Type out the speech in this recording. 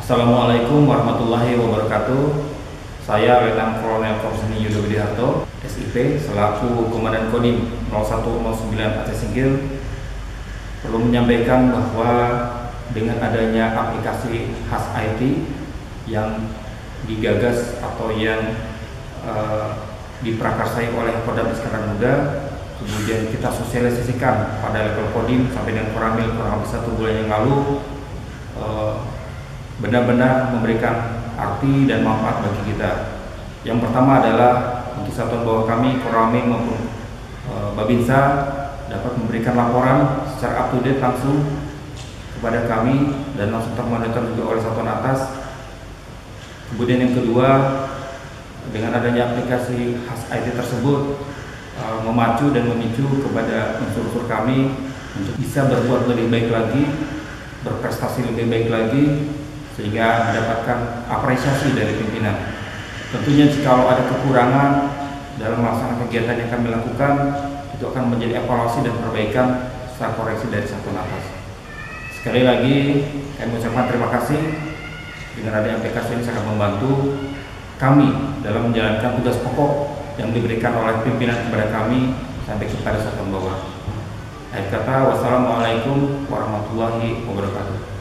Assalamualaikum warahmatullahi wabarakatuh. Saya Letnan Kolonel Korseni Yudo Widiharto, SIP, selaku Komandan Kodim 0109 Aceh Singkil, perlu menyampaikan bahwa dengan adanya aplikasi khas IT yang digagas atau yang diprakarsai oleh Kodam Iskandar Muda, kemudian kita sosialisasikan pada level Kodim sampai dengan Koramil kurang lebih 1 bulan yang lalu, benar-benar memberikan arti dan manfaat bagi kita. Yang pertama adalah untuk satuan bawah kami, Koramil maupun Babinsa, dapat memberikan laporan secara up to date langsung kepada kami dan langsung termonitor juga oleh satuan atas. Kemudian yang kedua, dengan adanya aplikasi khas IT tersebut memacu dan memicu kepada unsur-unsur kami untuk bisa berbuat lebih baik lagi, berprestasi lebih baik lagi, sehingga mendapatkan apresiasi dari pimpinan. Tentunya jika ada kekurangan dalam melaksanakan kegiatan yang kami lakukan, itu akan menjadi evaluasi dan perbaikan serta koreksi dari satuan atas. Sekali lagi kami ucapkan terima kasih. Dengan adanya aplikasi ini sangat membantu kami dalam menjalankan tugas pokok yang diberikan oleh pimpinan kepada kami sampai kepada satuan bawah. Akhir kata, wassalamualaikum warahmatullahi wabarakatuh.